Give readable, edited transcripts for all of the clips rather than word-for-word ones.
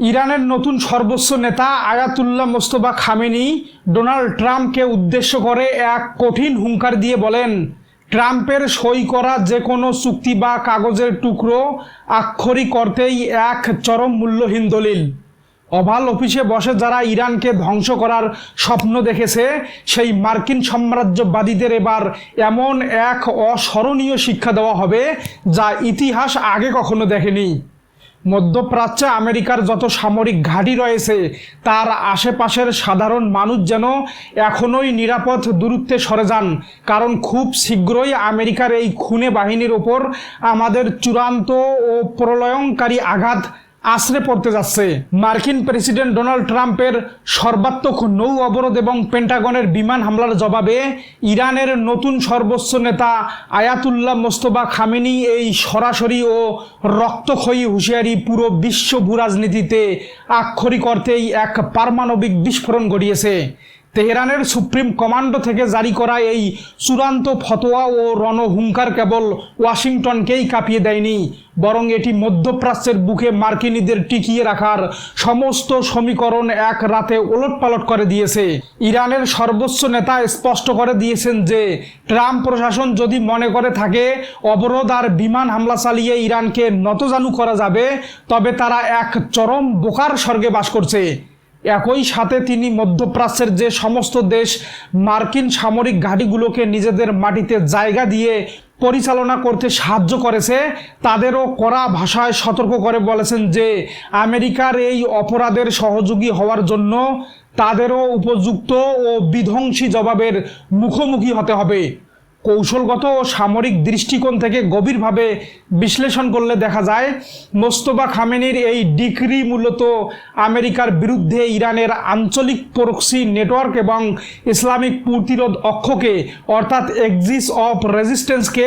ইরানের নতুন সর্বোচ্চ নেতা আয়াতুল্লাহ মোস্তফা খামেনি ডোনাল্ড ট্রাম্পকে উদ্দেশ্য করে এক কঠিন হুঙ্কার দিয়ে বলেন, ট্রাম্পের সই করা যে কোনো চুক্তি বা কাগজের টুকরো আক্ষরিক অর্থেই এক চরম মূল্যহীন দলিল। ওভাল অফিসে বসে যারা ইরানকে ধ্বংস করার স্বপ্ন দেখেছে, সেই মার্কিন সাম্রাজ্যবাদীদের এবার এমন এক অস্মরণীয় শিক্ষা দেওয়া হবে যা ইতিহাস আগে কখনো দেখেনি। মধ্যপ্রাচ্যে আমেরিকার যত সামরিক ঘাঁটি রয়েছে তার আশেপাশের সাধারণ মানুষ যেন এখনোই নিরাপদ দূরত্বে সরে যান, কারণ খুব শীঘ্রই আমেরিকার এই খুনে বাহিনীর ওপর আমাদের চূড়ান্ত ও প্রলয়ঙ্কারী আঘাত আছড়ে পড়তে যাচ্ছে। মার্কিন প্রেসিডেন্ট ডোনাল্ড ট্রাম্পের সর্বাত্মক নৌ অবরোধ এবং পেন্টাগনের বিমান হামলার জবাবে ইরানের নতুন সর্বোচ্চ নেতা আয়াতুল্লাহ মোস্তফা খামেনি এই সরাসরি ও রক্তক্ষয়ী হুঁশিয়ারি পুরো বিশ্ব ভূরাজনীতিতে আক্ষরিক অর্থেই এক পারমাণবিক বিস্ফোরণ ঘটিয়েছে। তেহরানের সুপ্রিম কমান্ডো থেকে জারি করা এই চূড়ান্ত ফতোয়া ও রণহুঙ্কার কেবল ওয়াশিংটনকেই কাঁপিয়ে দেয়নি, বরং এটি মধ্যপ্রাচ্যের বুকে মার্কিনীদের টিকিয়ে রাখার সমস্ত সমীকরণ এক রাতে ওলটপালট করে দিয়েছে। ইরানের সর্বোচ্চ নেতা স্পষ্ট করে দিয়েছেন যে ট্রাম্প প্রশাসন যদি মনে করে থাকে অবরোধ আর বিমান হামলা চালিয়ে ইরানকে নতজানু করা যাবে, তবে তারা এক চরম বোকার স্বর্গে বাস করছে। একই সাথে তিনি মধ্যপ্রাচ্যের যে সমস্ত দেশ মার্কিন সামরিক ঘাঁটিগুলোকে নিজেদের মাটিতে জায়গা দিয়ে পরিচালনা করতে সাহায্য করেছে তাদেরও কড়া ভাষায় সতর্ক করে বলেছেন যে আমেরিকার এই অপরাধের সহযোগী হওয়ার জন্য তাদেরও উপযুক্ত ও বিধ্বংসী জবাবের মুখোমুখি হতে হবে। কৌশলগত ও সামরিক দৃষ্টিকোণ থেকে গভীরভাবে বিশ্লেষণ করলে দেখা যায় মোস্তফা খামেনির এই ডিক্রি মূলত আমেরিকার বিরুদ্ধে ইরানের আঞ্চলিক প্রক্সি নেটওয়ার্ক এবং ইসলামিক প্রতিরোধ অক্ষকে অর্থাৎ এক্সিস অফ রেজিস্ট্যান্সকে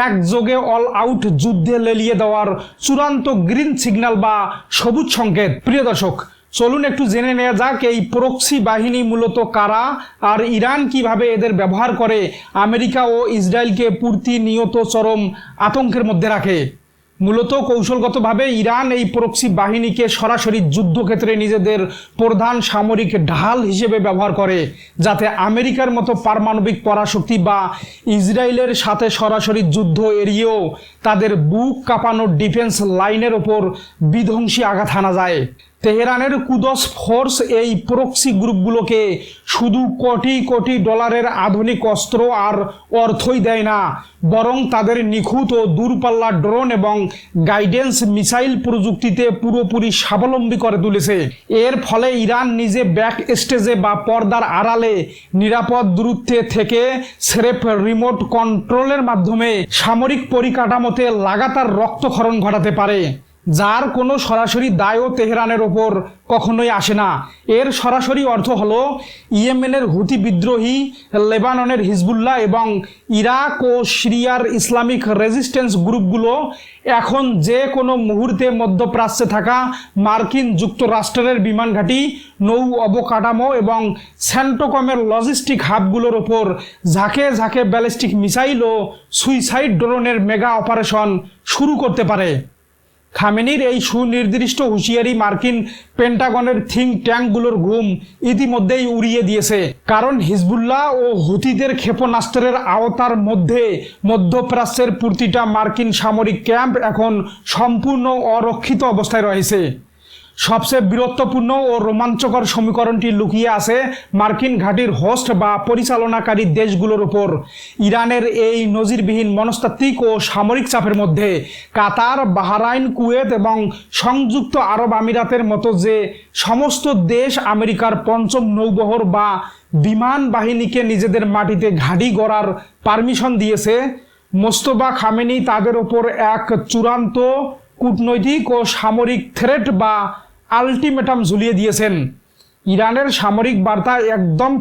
একযোগে অল আউট যুদ্ধে লেলিয়ে দেওয়ার চূড়ান্ত গ্রিন সিগন্যাল বা সবুজ সংকেত। প্রিয় দর্শক, চলুন একটু জেনে নেওয়া যাক এই প্রক্সি বাহিনী মূলত কারা আর ইরান কিভাবে এদের ব্যবহার করে আমেরিকা ও ইসরায়েলকে প্রতিনিয়ত চরম আতঙ্কের মধ্যে রাখে। মূলত কৌশলগতভাবে ইরান এই প্রক্সি বাহিনীকে সরাসরি যুদ্ধক্ষেত্রে নিজেদের প্রধান সামরিক ঢাল হিসেবে ব্যবহার করে, যাতে আমেরিকার মতো পারমাণবিক পরাশক্তি বা ইসরায়েলের সাথে সরাসরি যুদ্ধ এড়িয়েও তাদের বুক কাঁপানো ডিফেন্স লাইনের ওপর বিধ্বংসী আঘাত হানা যায়। তেহরানের কুদস ফোর্স এই প্রক্সি গ্রুপগুলোকে শুধু কোটি কোটি ডলারের আধুনিক অস্ত্র আর অর্থই দেয় না, বরং তাদের নিখুঁত ও দূরপাল্লার ড্রোন এবং গাইডেন্স মিসাইল প্রযুক্তিতে পুরোপুরি স্বাবলম্বী করে তুলেছে। এর ফলে ইরান নিজে ব্যাক স্টেজে বা পর্দার আড়ালে নিরাপদ দূরত্বে থেকে স্রেফ রিমোট কন্ট্রোলের মাধ্যমে সামরিক পরিকাঠামোতে লাগাতার রক্তক্ষরণ ঘটাতে পারে, যার কোনো সরাসরি দায়ও তেহরানের ওপর কখনোই আসে না। এর সরাসরি অর্থ হলো ইয়েমেনের হুতি বিদ্রোহী, লেবাননের হিজবুল্লাহ এবং ইরাক ও সিরিয়ার ইসলামিক রেজিস্ট্যান্স গ্রুপগুলো এখন যে কোনো মুহূর্তে মধ্যপ্রাচ্যে থাকা মার্কিন যুক্তরাষ্ট্রের বিমান ঘাঁটি, নৌ অবকাঠামো এবং সেন্টোকমের লজিস্টিক হাবগুলোর ওপর ঝাঁকে ঝাঁকে ব্যালিস্টিক মিসাইল ও সুইসাইড ড্রোনের মেগা অপারেশন শুরু করতে পারে। খামেনির এই সুনির্দিষ্ট হুঁশিয়ারি মার্কিন পেন্টাগনের থিঙ্ক ট্যাঙ্কগুলোর ঘুম ইতিমধ্যেই উড়িয়ে দিয়েছে, কারণ হিজবুল্লাহ ও হুতিদের ক্ষেপণাস্ত্রের আওতার মধ্যে মধ্যপ্রাচ্যের প্রতিটা মার্কিন সামরিক ক্যাম্প এখন সম্পূর্ণ অরক্ষিত অবস্থায় রয়েছে। সবচেয়ে বীরত্বপূর্ণ ও রোমাঞ্চকর সমীকরণটি লুকিয়ে আছে মার্কিন ঘাঁটির হোস্ট বা পরিচালনাকারী দেশগুলোর উপর। ইরানের এই নজিরবিহীন মনস্তাত্ত্বিক ও সামরিক চাপের মধ্যে কাতার, বাহরাইন, কুয়েত এবং সংযুক্ত আরব আমিরাতের মতো যে সমস্ত দেশ আমেরিকার পঞ্চম নৌবহর বা বিমান বাহিনীকে নিজেদের মাটিতে ঘাঁটি গড়ার পারমিশন দিয়েছে, মোস্তফা খামেনি তাদের ওপর এক চূড়ান্ত কূটনৈতিক ও সামরিক থ্রেট বা আলটিমেটাম ঝুলিয়ে দিয়েছেন। ইরানের সামরিক বার্তা একদম,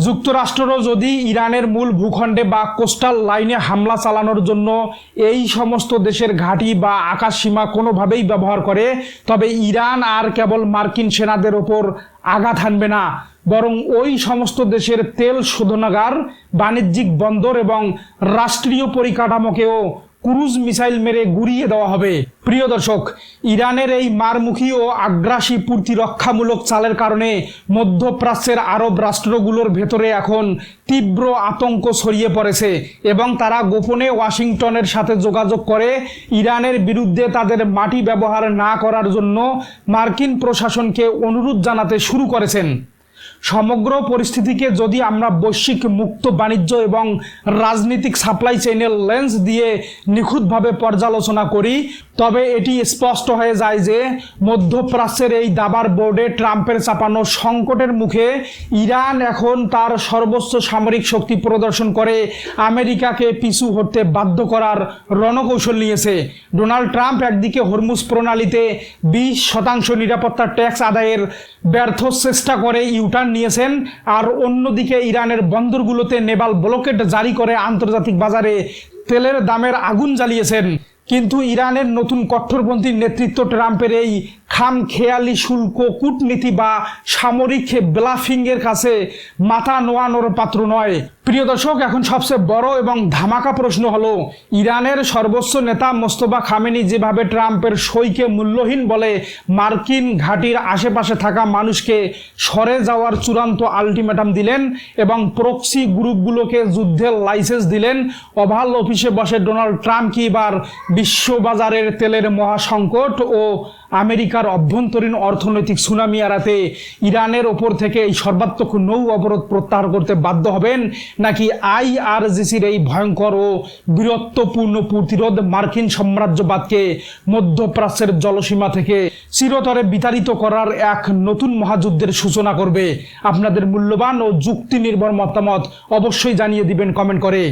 যুক্তরাষ্ট্রও যদি ইরানের মূল ভূখণ্ডে বা কোস্টাল লাইনে হামলা চালানোর জন্য এই সমস্ত দেশের ঘাঁটি বা আকাশ সীমা কোনোভাবেই ব্যবহার করে, তবে ইরান আর কেবল মার্কিন সেনাদের ওপর আঘাত হানবে না, বরং ওই সমস্ত দেশের তেল শোধনাগার, বাণিজ্যিক বন্দর এবং রাষ্ট্রীয় পরিকাঠামোকেও ক্রুজ মিসাইল মেরে গুড়িয়ে দেওয়া হবে। প্রিয় দর্শক, ইরানের এই মারমুখী ও আগ্রাসী প্রতিরক্ষামূলক চালের কারণে মধ্যপ্রাচ্যের আরব রাষ্ট্রগুলোর ভেতরে এখন তীব্র আতঙ্ক ছড়িয়ে পড়েছে এবং তারা গোপনে ওয়াশিংটনের সাথে যোগাযোগ করে ইরানের বিরুদ্ধে তাদের মাটি ব্যবহার না করার জন্য মার্কিন প্রশাসনকে অনুরোধ জানাতে শুরু করেছেন। সমগ্র পরিস্থিতিকে যদি আমরা বৈশ্বিক মুক্ত বাণিজ্য এবং রাজনৈতিক সাপ্লাই চেইনের লেন্স দিয়ে নিখুঁতভাবে পর্যালোচনা করি, তবে এটি স্পষ্ট হয়ে যায় যে মধ্যপ্রাচ্যের এই দাবার বোর্ডে ট্রাম্পের চাপানো সংকটের মুখে ইরান এখন তার সর্বোচ্চ সামরিক শক্তি প্রদর্শন করে আমেরিকাকে পিছু হটতে বাধ্য করার রণকৌশল নিয়েছে। ডোনাল্ড ট্রাম্প একদিকে হরমুজ প্রণালীতে 20% নিরাপত্তা ট্যাক্স আদায়ের ব্যর্থ চেষ্টা করে ইউটার্ন নিয়েছেন, আর অন্যদিকে ইরানের বন্দরগুলোতে নেভাল ব্লকেড জারি করে আন্তর্জাতিক বাজারে তেলের দামের আগুন জ্বালিয়েছেন। কিন্তু ইরানের নতুন কট্টরপন্থী নেতৃত্ব ট্রাম্পের এই খামখেয়ালি শুল্ক কূটনীতি বা সামরিক ব্লাফিংয়ের কাছে মাথা নোয়ানোর পাত্র নয়। প্রিয় দর্শক, এখন সবচেয়ে বড় এবং ধামাকা প্রশ্ন হলো, ইরানের সর্বোচ্চ নেতা মোস্তফা খামেনি যেভাবে ট্রাম্পের সইকে মূল্যহীন বলে মার্কিন ঘাঁটির আশেপাশে থাকা মানুষকে সরে যাওয়ার চূড়ান্ত আলটিমেটাম দিলেন এবং প্রক্সি গ্রুপগুলোকে যুদ্ধের লাইসেন্স দিলেন, ওভাল অফিসে বসে ডোনাল্ড ট্রাম্প কি এবার বিশ্ববাজারের তেলের মহাসংকট ও আমেরিকার অভ্যন্তরীণ অর্থনৈতিক সুনামি এড়াতে ইরানের ওপর থেকে এই সর্বাত্মক নৌ অবরোধ প্রত্যাহার করতে বাধ্য হবেন, নাকি আইআরজিসির এই ভয়ঙ্কর ও বীরত্বপূর্ণ প্রতিরোধ মার্কিন সাম্রাজ্যবাদকে মধ্যপ্রাচ্যের জলসীমা থেকে চিরতরে বিতাড়িত করার এক নতুন মহাযুদ্ধের সূচনা করবে? আপনাদের মূল্যবান ও যুক্তি নির্ভর মতামত অবশ্যই জানিয়ে দিবেন কমেন্ট করে।